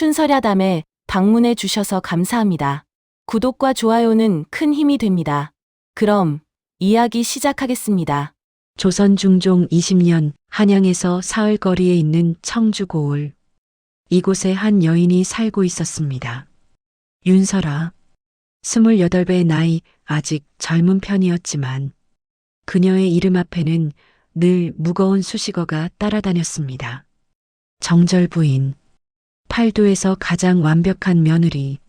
춘설야담에 방문해 주셔서 감사합니다. 구독과 좋아요는 큰 힘이 됩니다. 그럼 이야기 시작하겠습니다. 조선 중종 20년 한양에서 사흘 거리에 있는 청주 고을. 이곳에 한 여인이 살고 있었습니다. 윤설아. 28의 나이, 아직 젊은 편이었지만 그녀의 이름 앞에는 늘 무거운 수식어가 따라다녔습니다. 정절 부인, 팔도에서 가장 완벽한 며느리,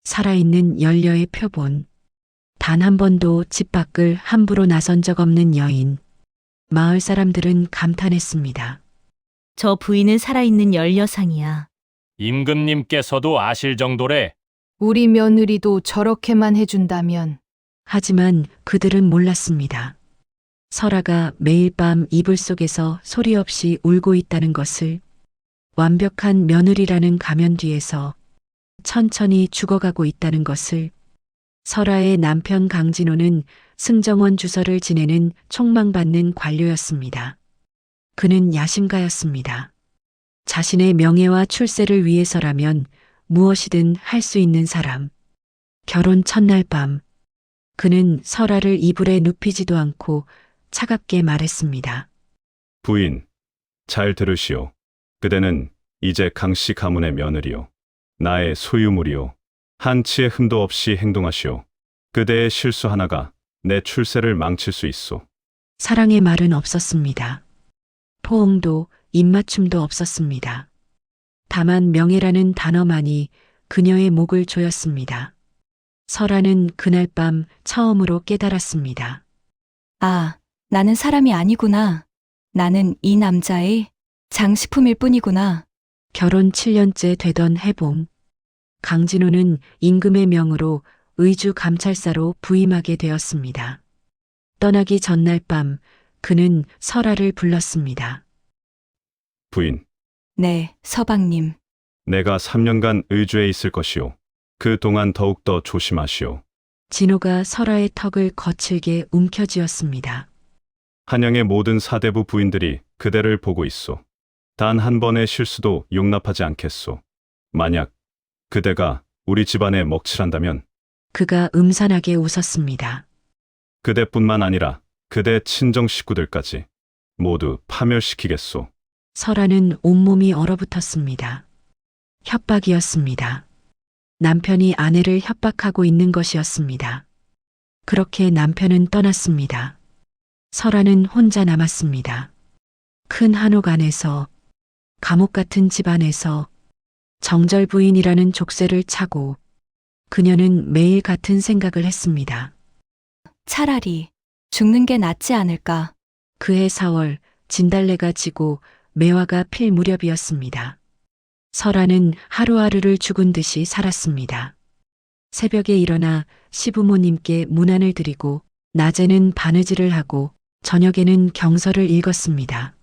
살아있는 연려의 표본, 단 한 번도 집 밖을 함부로 나선 적 없는 여인. 마을 사람들은 감탄했습니다. 저 부인은 살아있는 열여상이야. 임금님께서도 아실 정도래. 우리 며느리도 저렇게만 해준다면. 하지만 그들은 몰랐습니다. 설아가 매일 밤 이불 속에서 소리 없이 울고 있다는 것을, 완벽한 며느리라는 가면 뒤에서 천천히 죽어가고 있다는 것을. 설아의 남편 강진호는 승정원 주서를 지내는 촉망받는 관료였습니다. 그는 야심가였습니다. 자신의 명예와 출세를 위해서라면 무엇이든 할 수 있는 사람. 결혼 첫날 밤, 그는 설아를 이불에 눕히지도 않고 차갑게 말했습니다. 부인, 잘 들으시오. 그대는 이제 강씨 가문의 며느리요. 나의 소유물이요. 한치의 흠도 없이 행동하시오. 그대의 실수 하나가 내 출세를 망칠 수 있소. 사랑의 말은 없었습니다. 포옹도 입맞춤도 없었습니다. 다만 명예라는 단어만이 그녀의 목을 조였습니다. 설아는 그날 밤 처음으로 깨달았습니다. 아, 나는 사람이 아니구나. 나는 이 남자의 장식품일 뿐이구나. 결혼 7년째 되던 해봄, 강진호는 임금의 명으로 의주 감찰사로 부임하게 되었습니다. 떠나기 전날 밤 그는 설아를 불렀습니다. 부인, 네, 서방님. 내가 3년간 의주에 있을 것이오. 그 동안 더욱더 조심하시오. 진호가 설아의 턱을 거칠게 움켜쥐었습니다. 한양의 모든 사대부 부인들이 그대를 보고 있소. 단 한 번의 실수도 용납하지 않겠소. 만약 그대가 우리 집안에 먹칠한다면 그가 음산하게 웃었습니다. 그대뿐만 아니라 그대 친정 식구들까지 모두 파멸시키겠소. 설아는 온몸이 얼어붙었습니다. 협박이었습니다. 남편이 아내를 협박하고 있는 것이었습니다. 그렇게 남편은 떠났습니다. 설아는 혼자 남았습니다. 큰 한옥 안에서, 감옥 같은 집안에서 정절 부인이라는 족쇄를 차고 그녀는 매일 같은 생각을 했습니다. 차라리 죽는 게 낫지 않을까. 그해 4월 진달래가 지고 매화가 필 무렵이었습니다. 설아는 하루하루를 죽은 듯이 살았습니다. 새벽에 일어나 시부모님께 문안을 드리고 낮에는 바느질을 하고 저녁에는 경서를 읽었습니다.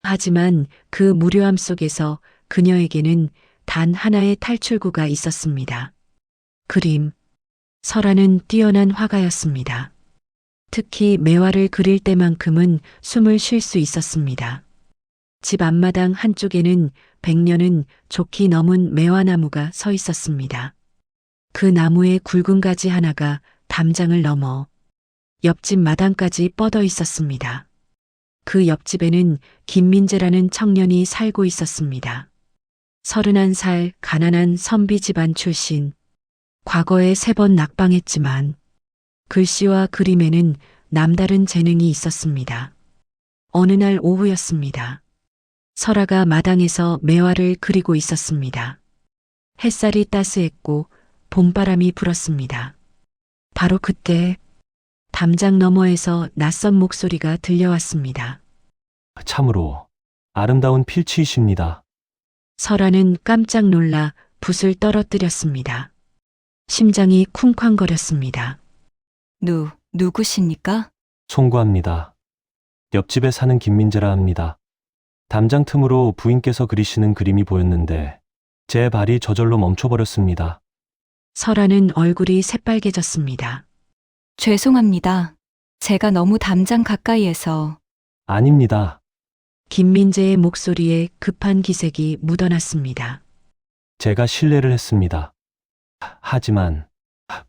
하지만 그 무료함 속에서 그녀에게는 단 하나의 탈출구가 있었습니다. 그림. 설아는 뛰어난 화가였습니다. 특히 매화를 그릴 때만큼은 숨을 쉴 수 있었습니다. 집 앞마당 한쪽에는 100년은 좋기 넘은 매화나무가 서 있었습니다. 그 나무의 굵은 가지 하나가 담장을 넘어 옆집 마당까지 뻗어 있었습니다. 그 옆집에는 김민재라는 청년이 살고 있었습니다. 31살 가난한 선비 집안 출신. 과거에 3번 낙방했지만 글씨와 그림에는 남다른 재능이 있었습니다. 어느 날 오후였습니다. 설아가 마당에서 매화를 그리고 있었습니다. 햇살이 따스했고 봄바람이 불었습니다. 바로 그때 담장 너머에서 낯선 목소리가 들려왔습니다. 참으로 아름다운 필치이십니다. 설아는 깜짝 놀라 붓을 떨어뜨렸습니다. 심장이 쿵쾅거렸습니다. 누구십니까? 송구합니다. 옆집에 사는 김민재라 합니다. 담장 틈으로 부인께서 그리시는 그림이 보였는데 제 발이 저절로 멈춰버렸습니다. 설아는 얼굴이 새빨개졌습니다. 죄송합니다. 제가 너무 담장 가까이에서. 아닙니다. 김민재의 목소리에 급한 기색이 묻어났습니다. 제가 신뢰를 했습니다. 하지만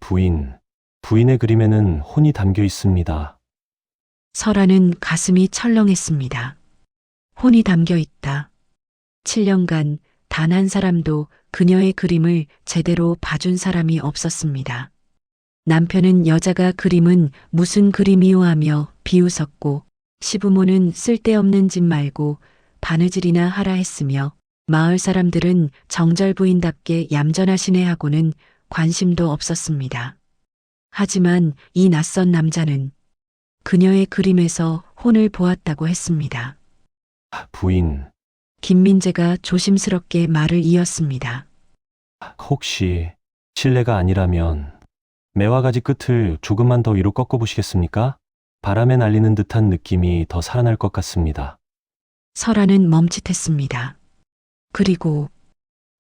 부인의 그림에는 혼이 담겨 있습니다. 설아는 가슴이 철렁했습니다. 혼이 담겨 있다. 7년간 단 한 사람도 그녀의 그림을 제대로 봐준 사람이 없었습니다. 남편은 여자가 그림은 무슨 그림이요 하며 비웃었고, 시부모는 쓸데없는 짓 말고 바느질이나 하라 했으며, 마을 사람들은 정절 부인답게 얌전하시네 하고는 관심도 없었습니다. 하지만 이 낯선 남자는 그녀의 그림에서 혼을 보았다고 했습니다. 부인, 김민재가 조심스럽게 말을 이었습니다. 혹시 실례가 아니라면 매화 가지 끝을 조금만 더 위로 꺾어 보시겠습니까? 바람에 날리는 듯한 느낌이 더 살아날 것 같습니다. 설아는 멈칫했습니다. 그리고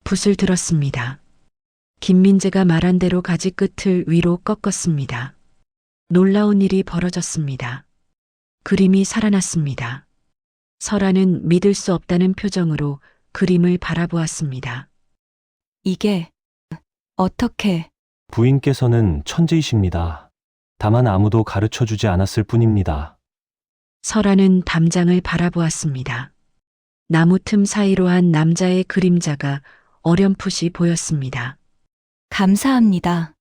붓을 들었습니다. 김민재가 말한 대로 가지 끝을 위로 꺾었습니다. 놀라운 일이 벌어졌습니다. 그림이 살아났습니다. 설아는 믿을 수 없다는 표정으로 그림을 바라보았습니다. 이게 어떻게 부인께서는 천재이십니다. 다만 아무도 가르쳐 주지 않았을 뿐입니다. 설아는 담장을 바라보았습니다. 나무 틈 사이로 한 남자의 그림자가 어렴풋이 보였습니다. 감사합니다.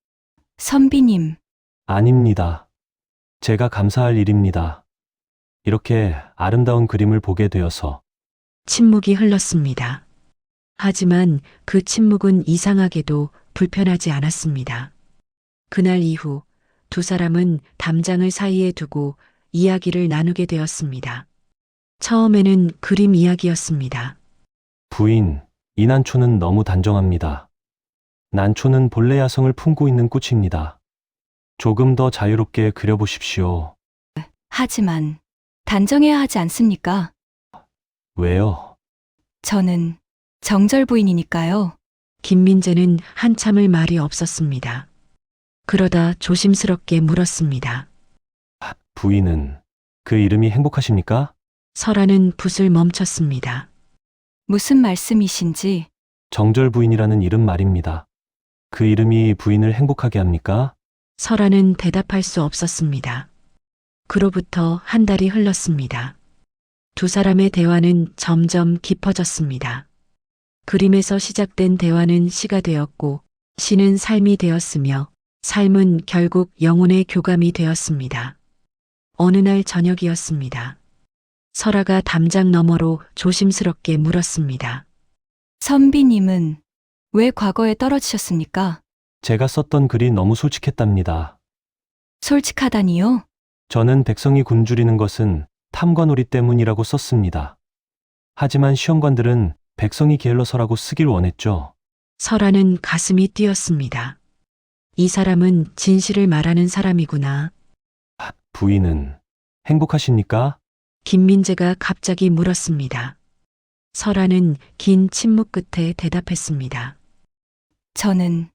선비님, 아닙니다. 제가 감사할 일입니다. 이렇게 아름다운 그림을 보게 되어서 침묵이 흘렀습니다. 하지만 그 침묵은 이상하게도 불편하지 않았습니다. 그날 이후 두 사람은 담장을 사이에 두고 이야기를 나누게 되었습니다. 처음에는 그림 이야기였습니다. 부인, 이 난초는 너무 단정합니다. 난초는 본래 야성을 품고 있는 꽃입니다. 조금 더 자유롭게 그려보십시오. 하지만 단정해야 하지 않습니까? 왜요? 저는 정절 부인이니까요. 김민재는 한참을 말이 없었습니다. 그러다 조심스럽게 물었습니다. 부인은 그 이름이 행복하십니까? 설아는 붓을 멈췄습니다. 무슨 말씀이신지 정절 부인이라는 이름 말입니다. 그 이름이 부인을 행복하게 합니까? 설아는 대답할 수 없었습니다. 그로부터 한 달이 흘렀습니다. 두 사람의 대화는 점점 깊어졌습니다. 그림에서 시작된 대화는 시가 되었고, 시는 삶이 되었으며, 삶은 결국 영혼의 교감이 되었습니다. 어느 날 저녁이었습니다. 설아가 담장 너머로 조심스럽게 물었습니다. 선비님은 왜 과거에 떨어지셨습니까? 제가 썼던 글이 너무 솔직했답니다. 솔직하다니요? 저는 백성이 굶주리는 것은 탐관오리 때문이라고 썼습니다. 하지만 시험관들은 백성이 게을러서라고 쓰길 원했죠. 설아는 가슴이 뛰었습니다. 이 사람은 진실을 말하는 사람이구나. 부인은 행복하십니까? 김민재가 갑자기 물었습니다. 설아는 긴 침묵 끝에 대답했습니다. 저는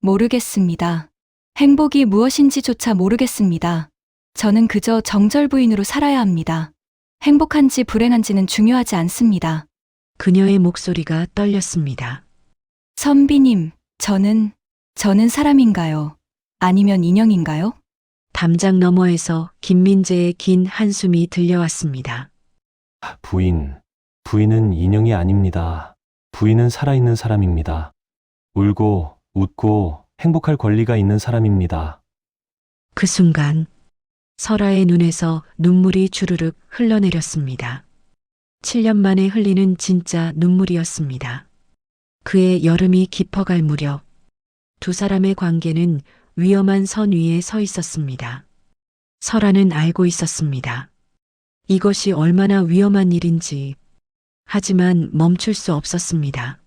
모르겠습니다. 행복이 무엇인지조차 모르겠습니다. 저는 그저 정절 부인으로 살아야 합니다. 행복한지 불행한지는 중요하지 않습니다. 그녀의 목소리가 떨렸습니다. 선비님, 저는 사람인가요? 아니면 인형인가요? 담장 너머에서 김민재의 긴 한숨이 들려왔습니다. 부인은 인형이 아닙니다. 부인은 살아있는 사람입니다. 울고, 웃고, 행복할 권리가 있는 사람입니다. 그 순간 설아의 눈에서 눈물이 주르륵 흘러내렸습니다. 7년 만에 흘리는 진짜 눈물이었습니다. 그의 여름이 깊어갈 무렵 두 사람의 관계는 위험한 선 위에 서 있었습니다. 설아는 알고 있었습니다. 이것이 얼마나 위험한 일인지. 하지만 멈출 수 없었습니다.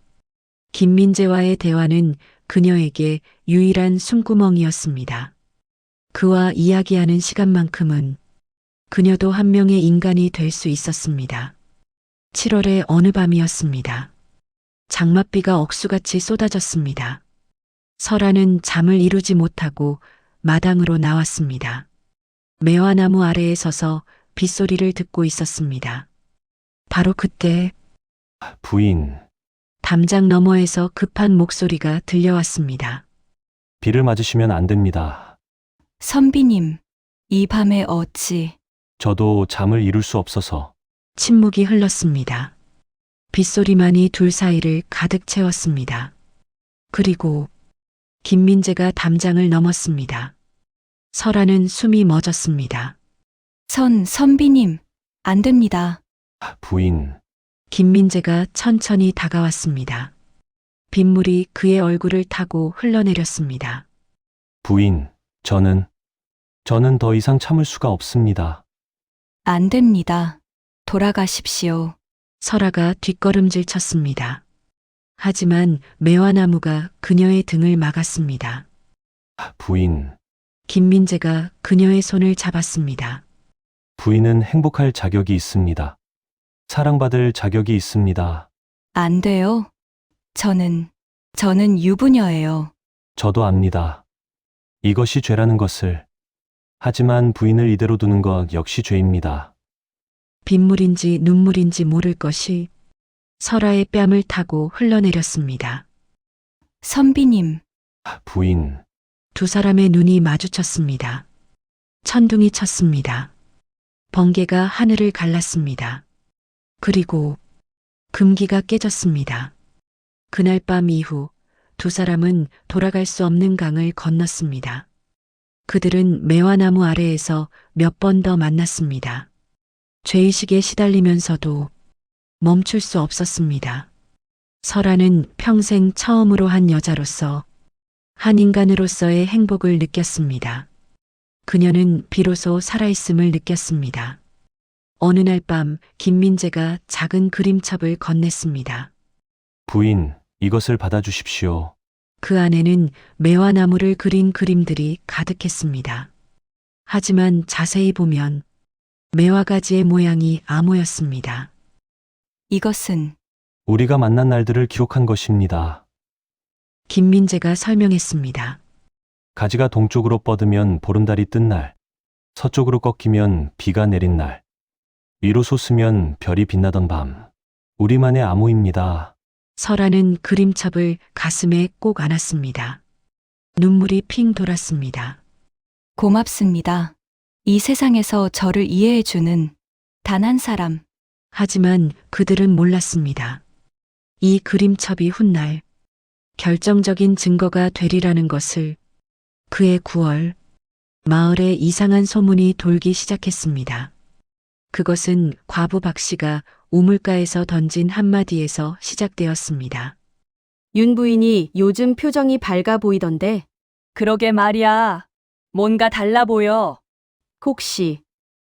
김민재와의 대화는 그녀에게 유일한 숨구멍이었습니다. 그와 이야기하는 시간만큼은 그녀도 한 명의 인간이 될 수 있었습니다. 7월의 어느 밤이었습니다. 장맛비가 억수같이 쏟아졌습니다. 설아는 잠을 이루지 못하고 마당으로 나왔습니다. 매화나무 아래에 서서 빗소리를 듣고 있었습니다. 바로 그때 부인, 담장 너머에서 급한 목소리가 들려왔습니다. 비를 맞으시면 안 됩니다. 선비님, 이 밤에 어찌 저도 잠을 이룰 수 없어서. 침묵이 흘렀습니다. 빗소리만이 둘 사이를 가득 채웠습니다. 그리고 김민재가 담장을 넘었습니다. 설아는 숨이 멎었습니다. 선비님, 안 됩니다. 부인, 김민재가 천천히 다가왔습니다. 빗물이 그의 얼굴을 타고 흘러내렸습니다. 부인, 저는 더 이상 참을 수가 없습니다. 안 됩니다. 돌아가십시오. 설아가 뒷걸음질 쳤습니다. 하지만 매화나무가 그녀의 등을 막았습니다. 부인, 김민재가 그녀의 손을 잡았습니다. 부인은 행복할 자격이 있습니다. 사랑받을 자격이 있습니다. 안 돼요. 저는 유부녀예요. 저도 압니다. 이것이 죄라는 것을. 하지만 부인을 이대로 두는 것 역시 죄입니다. 빗물인지 눈물인지 모를 것이 설아의 뺨을 타고 흘러내렸습니다. 선비님, 부인, 두 사람의 눈이 마주쳤습니다. 천둥이 쳤습니다. 번개가 하늘을 갈랐습니다. 그리고 금기가 깨졌습니다. 그날 밤 이후 두 사람은 돌아갈 수 없는 강을 건넜습니다. 그들은 매화나무 아래에서 몇 번 더 만났습니다. 죄의식에 시달리면서도 멈출 수 없었습니다. 설아는 평생 처음으로 한 여자로서, 한 인간으로서의 행복을 느꼈습니다. 그녀는 비로소 살아있음을 느꼈습니다. 어느 날 밤 김민재가 작은 그림첩을 건넸습니다. 부인, 이것을 받아주십시오. 그 안에는 매화나무를 그린 그림들이 가득했습니다. 하지만 자세히 보면 매화가지의 모양이 암호였습니다. 이것은 우리가 만난 날들을 기록한 것입니다. 김민재가 설명했습니다. 가지가 동쪽으로 뻗으면 보름달이 뜬 날, 서쪽으로 꺾이면 비가 내린 날, 위로 솟으면 별이 빛나던 밤. 우리만의 암호입니다. 설아는 그림첩을 가슴에 꼭 안았습니다. 눈물이 핑 돌았습니다. 고맙습니다. 이 세상에서 저를 이해해주는 단 한 사람. 하지만 그들은 몰랐습니다. 이 그림첩이 훗날 결정적인 증거가 되리라는 것을. 그해 9월, 마을에 이상한 소문이 돌기 시작했습니다. 그것은 과부 박 씨가 우물가에서 던진 한마디에서 시작되었습니다. 윤 부인이 요즘 표정이 밝아 보이던데 그러게 말이야. 뭔가 달라 보여. 혹시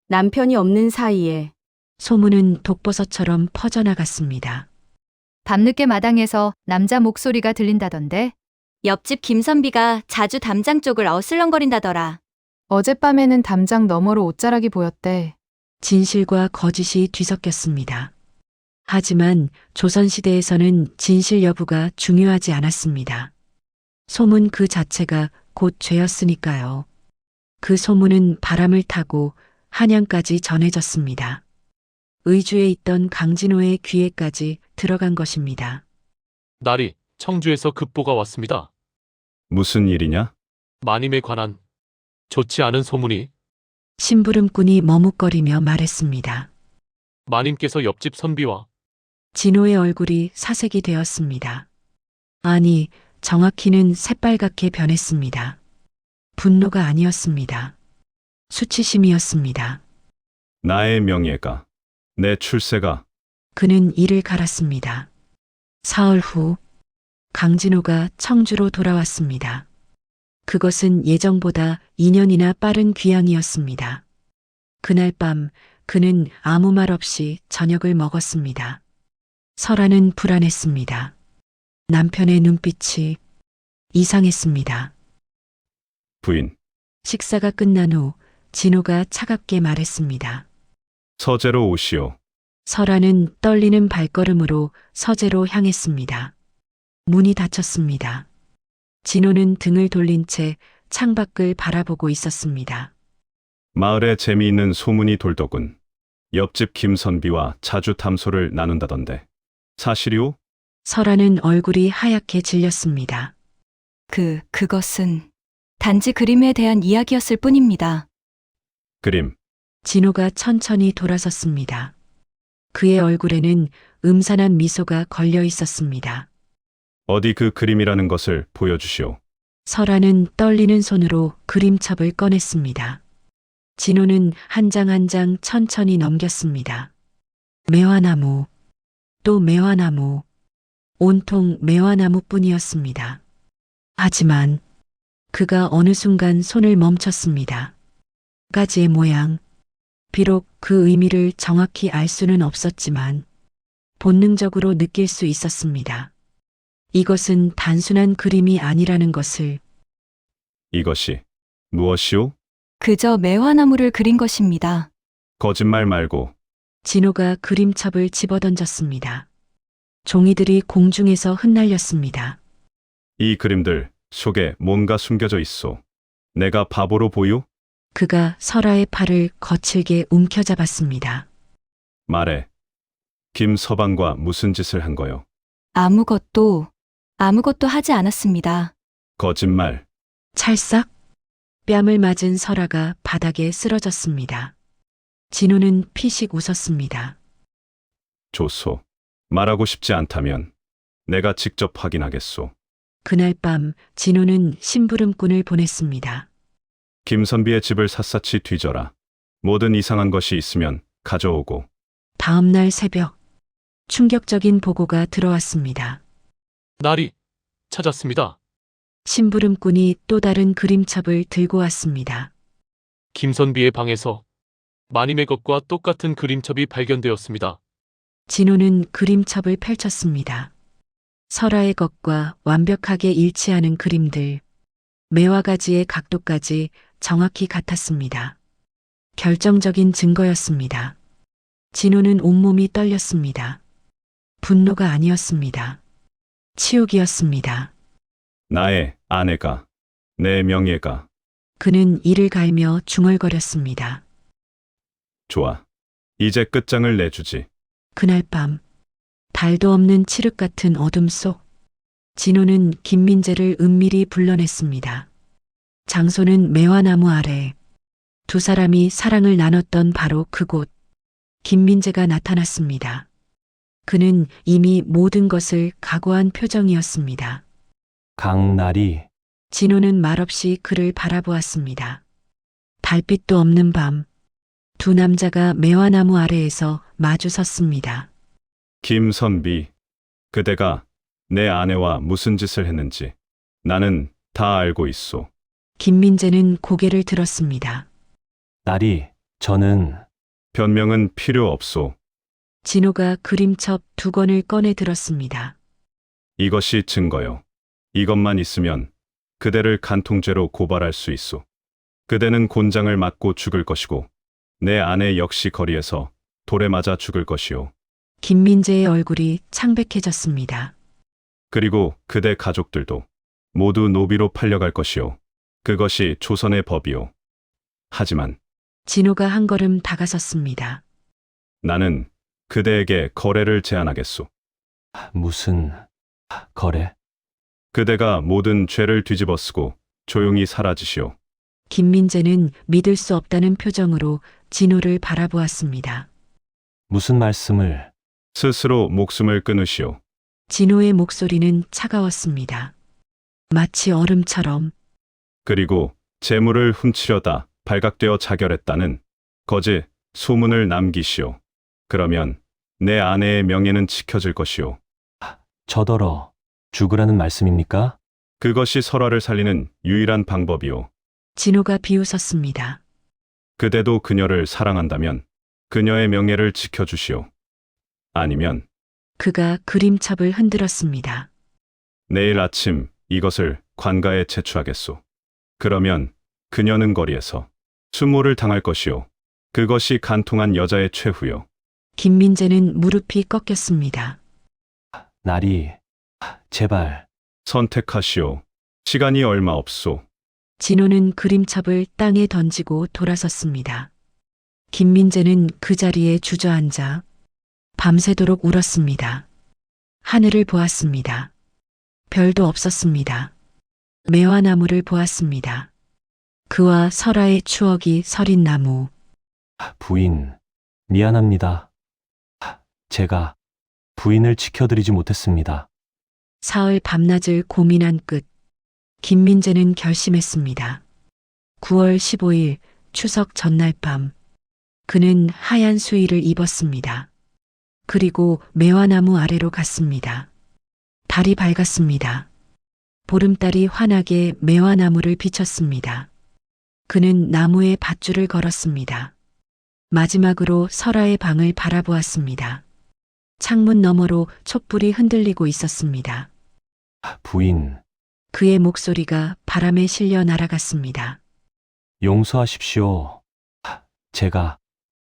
남편이 없는 사이에 소문은 독버섯처럼 퍼져나갔습니다. 밤늦게 마당에서 남자 목소리가 들린다던데 옆집 김선비가 자주 담장 쪽을 어슬렁거린다더라. 어젯밤에는 담장 너머로 옷자락이 보였대. 진실과 거짓이 뒤섞였습니다. 하지만 조선시대에서는 진실 여부가 중요하지 않았습니다. 소문 그 자체가 곧 죄였으니까요. 그 소문은 바람을 타고 한양까지 전해졌습니다. 의주에 있던 강진호의 귀에까지 들어간 것입니다. 날이 청주에서 급보가 왔습니다. 무슨 일이냐? 마님에 관한 좋지 않은 소문이. 심부름꾼이 머뭇거리며 말했습니다. 마님께서 옆집 선비와 진호의 얼굴이 사색이 되었습니다. 아니, 정확히는 새빨갛게 변했습니다. 분노가 아니었습니다. 수치심이었습니다. 나의 명예가, 내 출세가. 그는 이를 갈았습니다. 사흘 후 강진호가 청주로 돌아왔습니다. 그것은 예정보다 2년이나 빠른 귀향이었습니다. 그날 밤 그는 아무 말 없이 저녁을 먹었습니다. 설아는 불안했습니다. 남편의 눈빛이 이상했습니다. 부인, 식사가 끝난 후 진호가 차갑게 말했습니다. 서재로 오시오. 설아는 떨리는 발걸음으로 서재로 향했습니다. 문이 닫혔습니다. 진호는 등을 돌린 채 창밖을 바라보고 있었습니다. 마을에 재미있는 소문이 돌더군. 옆집 김선비와 자주 담소를 나눈다던데. 사실이오? 설아는 얼굴이 하얗게 질렸습니다. 그것은 단지 그림에 대한 이야기였을 뿐입니다. 그림. 진호가 천천히 돌아섰습니다. 그의 얼굴에는 음산한 미소가 걸려 있었습니다. 어디 그 그림이라는 것을 보여주시오. 설아는 떨리는 손으로 그림첩을 꺼냈습니다. 진호는 한 장 한 장 천천히 넘겼습니다. 매화나무, 또 매화나무, 온통 매화나무뿐이었습니다. 하지만 그가 어느 순간 손을 멈췄습니다. 가지의 모양, 비록 그 의미를 정확히 알 수는 없었지만 본능적으로 느낄 수 있었습니다. 이것은 단순한 그림이 아니라는 것을. 이것이 무엇이오? 그저 매화나무를 그린 것입니다. 거짓말 말고. 진호가 그림첩을 집어던졌습니다. 종이들이 공중에서 흩날렸습니다. 이 그림들 속에 뭔가 숨겨져 있어. 내가 바보로 보유? 그가 설아의 팔을 거칠게 움켜잡았습니다. 말해. 김서방과 무슨 짓을 한 거요? 아무것도 하지 않았습니다. 거짓말. 찰싹 뺨을 맞은 설아가 바닥에 쓰러졌습니다. 진호는 피식 웃었습니다. 좋소. 말하고 싶지 않다면 내가 직접 확인하겠소. 그날 밤 진호는 심부름꾼을 보냈습니다. 김선비의 집을 샅샅이 뒤져라. 모든 이상한 것이 있으면 가져오고. 다음 날 새벽 충격적인 보고가 들어왔습니다. 날이 찾았습니다. 심부름꾼이 또 다른 그림첩을 들고 왔습니다. 김선비의 방에서 마님의 것과 똑같은 그림첩이 발견되었습니다. 진호는 그림첩을 펼쳤습니다. 설아의 것과 완벽하게 일치하는 그림들, 매화가지의 각도까지 정확히 같았습니다. 결정적인 증거였습니다. 진호는 온몸이 떨렸습니다. 분노가 아니었습니다. 치욕이었습니다. 나의 아내가, 내 명예가. 그는 이를 갈며 중얼거렸습니다. 좋아. 이제 끝장을 내주지. 그날 밤 달도 없는 칠흑 같은 어둠 속 진호는 김민재를 은밀히 불러냈습니다. 장소는 매화나무 아래. 두 사람이 사랑을 나눴던 바로 그곳. 김민재가 나타났습니다. 그는 이미 모든 것을 각오한 표정이었습니다. 강나리, 진호는 말없이 그를 바라보았습니다. 달빛도 없는 밤, 두 남자가 매화나무 아래에서 마주 섰습니다. 김선비. 그대가 내 아내와 무슨 짓을 했는지 나는 다 알고 있소. 김민재는 고개를 들었습니다. 나리, 저는 변명은 필요 없소. 진호가 그림첩 2권을 꺼내 들었습니다. 이것이 증거요. 이것만 있으면 그대를 간통죄로 고발할 수 있소. 그대는 곤장을 맞고 죽을 것이고 내 아내 역시 거리에서 돌에 맞아 죽을 것이오. 김민재의 얼굴이 창백해졌습니다. 그리고 그대 가족들도 모두 노비로 팔려갈 것이오. 그것이 조선의 법이오. 하지만 진호가 한 걸음 다가섰습니다. 나는 그대에게 거래를 제안하겠소. 무슨 거래? 그대가 모든 죄를 뒤집어쓰고 조용히 사라지시오. 김민재는 믿을 수 없다는 표정으로 진호를 바라보았습니다. 무슨 말씀을? 스스로 목숨을 끊으시오. 진호의 목소리는 차가웠습니다. 마치 얼음처럼. 그리고 재물을 훔치려다 발각되어 자결했다는 거짓 소문을 남기시오. 그러면 내 아내의 명예는 지켜질 것이오. 저더러 죽으라는 말씀입니까? 그것이 설화를 살리는 유일한 방법이오. 진호가 비웃었습니다. 그대도 그녀를 사랑한다면 그녀의 명예를 지켜주시오. 아니면 그가 그림첩을 흔들었습니다. 내일 아침 이것을 관가에 제출하겠소. 그러면 그녀는 거리에서 수모를 당할 것이오. 그것이 간통한 여자의 최후요. 김민재는 무릎이 꺾였습니다. 나리, 제발. 선택하시오. 시간이 얼마 없소. 진호는 그림첩을 땅에 던지고 돌아섰습니다. 김민재는 그 자리에 주저앉아 밤새도록 울었습니다. 하늘을 보았습니다. 별도 없었습니다. 매화나무를 보았습니다. 그와 설아의 추억이 서린 나무. 부인, 미안합니다. 제가 부인을 지켜드리지 못했습니다. 사흘 밤낮을 고민한 끝 김민재는 결심했습니다. 9월 15일 추석 전날 밤 그는 하얀 수의를 입었습니다. 그리고 매화나무 아래로 갔습니다. 달이 밝았습니다. 보름달이 환하게 매화나무를 비췄습니다. 그는 나무에 밧줄을 걸었습니다. 마지막으로 설아의 방을 바라보았습니다. 창문 너머로 촛불이 흔들리고 있었습니다. 부인, 그의 목소리가 바람에 실려 날아갔습니다. 용서하십시오. 제가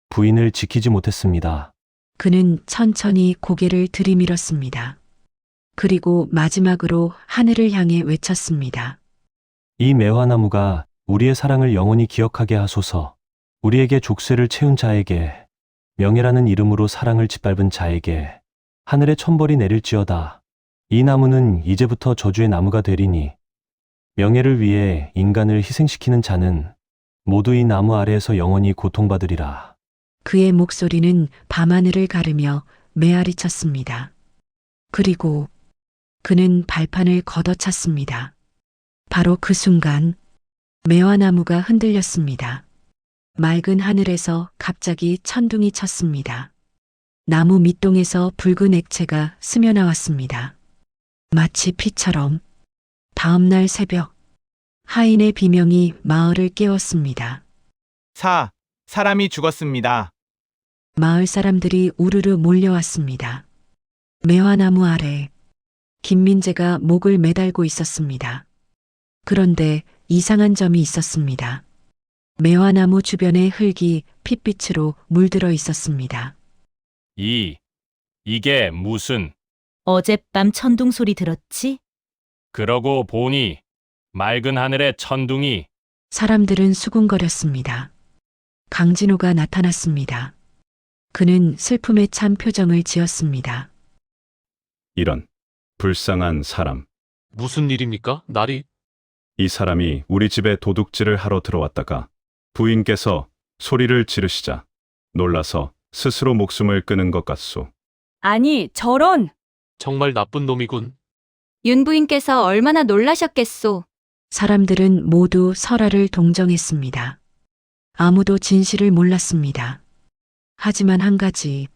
부인을 지키지 못했습니다. 그는 천천히 고개를 들이밀었습니다. 그리고 마지막으로 하늘을 향해 외쳤습니다. 이 매화나무가 우리의 사랑을 영원히 기억하게 하소서. 우리에게 족쇄를 채운 자에게, 명예라는 이름으로 사랑을 짓밟은 자에게 하늘의 천벌이 내릴지어다. 이 나무는 이제부터 저주의 나무가 되리니 명예를 위해 인간을 희생시키는 자는 모두 이 나무 아래에서 영원히 고통받으리라. 그의 목소리는 밤하늘을 가르며 메아리쳤습니다. 그리고 그는 발판을 걷어찼습니다. 바로 그 순간 매화나무가 흔들렸습니다. 맑은 하늘에서 갑자기 천둥이 쳤습니다. 나무 밑동에서 붉은 액체가 스며나왔습니다. 마치 피처럼. 다음날 새벽 하인의 비명이 마을을 깨웠습니다. 사람이 죽었습니다. 마을 사람들이 우르르 몰려왔습니다. 매화나무 아래 김민재가 목을 매달고 있었습니다. 그런데 이상한 점이 있었습니다. 매화나무 주변의 흙이 핏빛으로 물들어 있었습니다. 이게 무슨, 어젯밤 천둥 소리 들었지? 그러고 보니 맑은 하늘에 천둥이. 사람들은 수군거렸습니다. 강진호가 나타났습니다. 그는 슬픔에 찬 표정을 지었습니다. 이런 불쌍한 사람. 무슨 일입니까? 날이 이 사람이 우리 집에 도둑질을 하러 들어왔다가 부인께서 소리를 지르시자 놀라서 스스로 목숨을 끊은 것 같소. 아니, 저런! 정말 나쁜 놈이군. 윤 부인께서 얼마나 놀라셨겠소. 사람들은 모두 설아를 동정했습니다. 아무도 진실을 몰랐습니다. 하지만 한 가지,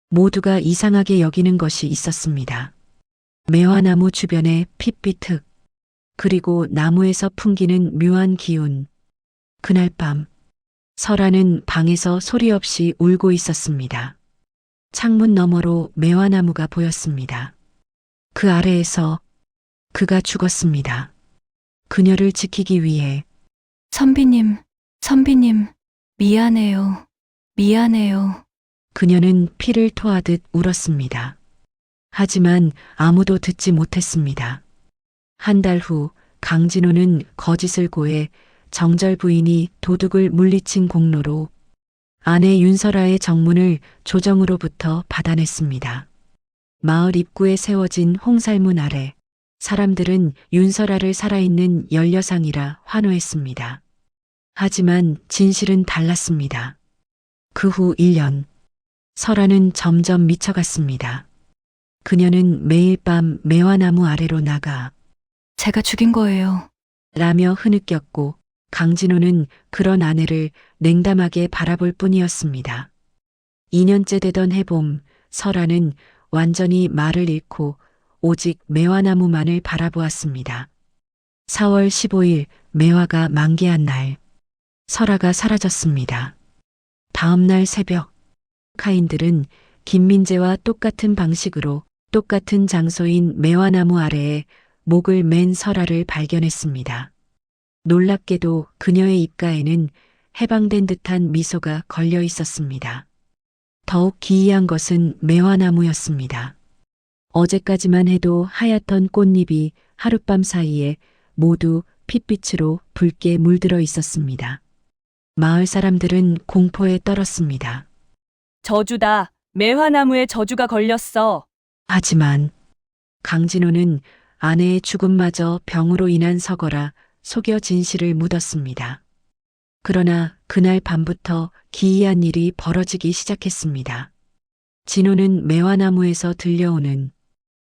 모두가 이상하게 여기는 것이 있었습니다. 매화나무 주변의 핏빛 흙, 그리고 나무에서 풍기는 묘한 기운. 그날 밤, 설아는 방에서 소리 없이 울고 있었습니다. 창문 너머로 매화나무가 보였습니다. 그 아래에서 그가 죽었습니다. 그녀를 지키기 위해. 선비님, 미안해요. 그녀는 피를 토하듯 울었습니다. 하지만 아무도 듣지 못했습니다. 한 달 후 강진호는 거짓을 고해 정절 부인이 도둑을 물리친 공로로 아내 윤설아의 정문을 조정으로부터 받아냈습니다. 마을 입구에 세워진 홍살문 아래 사람들은 윤설아를 살아있는 연려상이라 환호했습니다. 하지만 진실은 달랐습니다. 그 후 1년, 설아는 점점 미쳐갔습니다. 그녀는 매일 밤 매화나무 아래로 나가 제가 죽인 거예요. 라며 흐느꼈고 강진호는 그런 아내를 냉담하게 바라볼 뿐이었습니다. 2년째 되던 해봄, 설아는 완전히 말을 잃고 오직 매화나무만을 바라보았습니다. 4월 15일 매화가 만개한 날, 설아가 사라졌습니다. 다음 날 새벽, 카인들은 김민재와 똑같은 방식으로 똑같은 장소인 매화나무 아래에 목을 맨 설아를 발견했습니다. 놀랍게도 그녀의 입가에는 해방된 듯한 미소가 걸려 있었습니다. 더욱 기이한 것은 매화나무였습니다. 어제까지만 해도 하얗던 꽃잎이 하룻밤 사이에 모두 핏빛으로 붉게 물들어 있었습니다. 마을 사람들은 공포에 떨었습니다. 저주다. 매화나무에 저주가 걸렸어. 하지만 강진호는 아내의 죽음마저 병으로 인한 서거라 속여 진실을 묻었습니다. 그러나 그날 밤부터 기이한 일이 벌어지기 시작했습니다. 진호는 매화나무에서 들려오는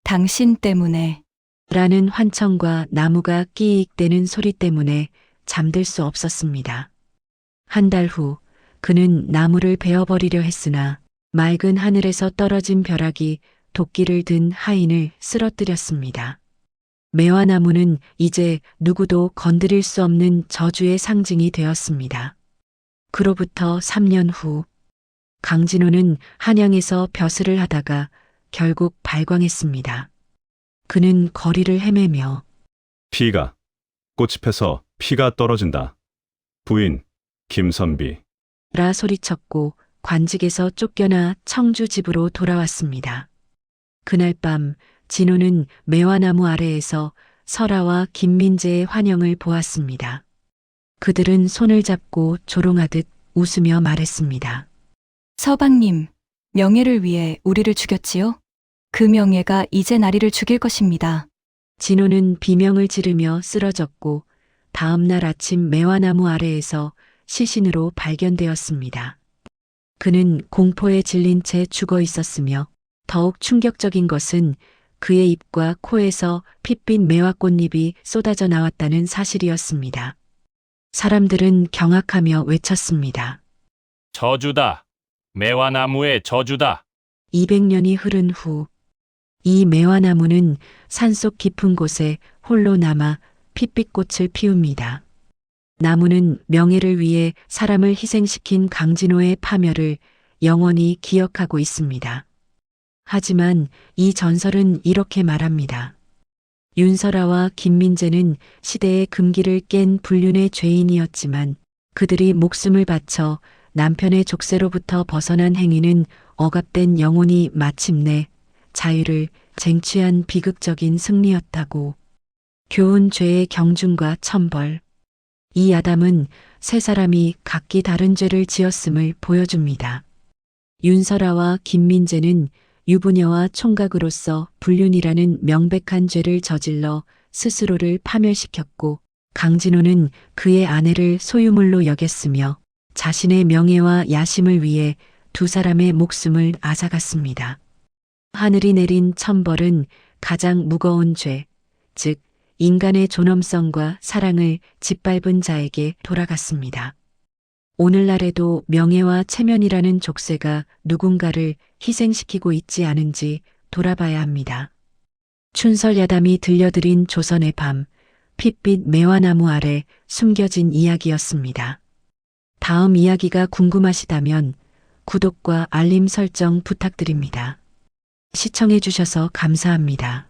당신 때문에 라는 환청과 나무가 끼익대는 소리 때문에 잠들 수 없었습니다. 한 달 후 그는 나무를 베어버리려 했으나 맑은 하늘에서 떨어진 벼락이 도끼를 든 하인을 쓰러뜨렸습니다. 매화나무는 이제 누구도 건드릴 수 없는 저주의 상징이 되었습니다. 그로부터 3년 후 강진호는 한양에서 벼슬을 하다가 결국 발광했습니다. 그는 거리를 헤매며 피가, 꽃잎에서 피가 떨어진다. 부인, 김선비. 라 소리쳤고 관직에서 쫓겨나 청주 집으로 돌아왔습니다. 그날 밤 진호는 매화나무 아래에서 설아와 김민재의 환영을 보았습니다. 그들은 손을 잡고 조롱하듯 웃으며 말했습니다. 서방님, 명예를 위해 우리를 죽였지요? 그 명예가 이제 나리를 죽일 것입니다. 진호는 비명을 지르며 쓰러졌고 다음 날 아침 매화나무 아래에서 시신으로 발견되었습니다. 그는 공포에 질린 채 죽어 있었으며 더욱 충격적인 것은 그의 입과 코에서 핏빛 매화꽃잎이 쏟아져 나왔다는 사실이었습니다. 사람들은 경악하며 외쳤습니다. 저주다. 매화나무의 저주다. 200년이 흐른 후 이 매화나무는 산속 깊은 곳에 홀로 남아 핏빛꽃을 피웁니다. 나무는 명예를 위해 사람을 희생시킨 강진호의 파멸을 영원히 기억하고 있습니다. 하지만 이 전설은 이렇게 말합니다. 윤설아와 김민재는 시대의 금기를 깬 불륜의 죄인이었지만 그들이 목숨을 바쳐 남편의 족쇄로부터 벗어난 행위는 억압된 영혼이 마침내 자유를 쟁취한 비극적인 승리였다고. 교훈 죄의 경중과 천벌. 이 야담은 세 사람이 각기 다른 죄를 지었음을 보여줍니다. 윤설아와 김민재는 유부녀와 총각으로서 불륜이라는 명백한 죄를 저질러 스스로를 파멸시켰고 강진호는 그의 아내를 소유물로 여겼으며 자신의 명예와 야심을 위해 두 사람의 목숨을 앗아갔습니다. 하늘이 내린 천벌은 가장 무거운 죄, 즉 인간의 존엄성과 사랑을 짓밟은 자에게 돌아갔습니다. 오늘날에도 명예와 체면이라는 족쇄가 누군가를 희생시키고 있지 않은지 돌아봐야 합니다. 춘설야담이 들려드린 조선의 밤, 핏빛 매화나무 아래 숨겨진 이야기였습니다. 다음 이야기가 궁금하시다면 구독과 알림 설정 부탁드립니다. 시청해 주셔서 감사합니다.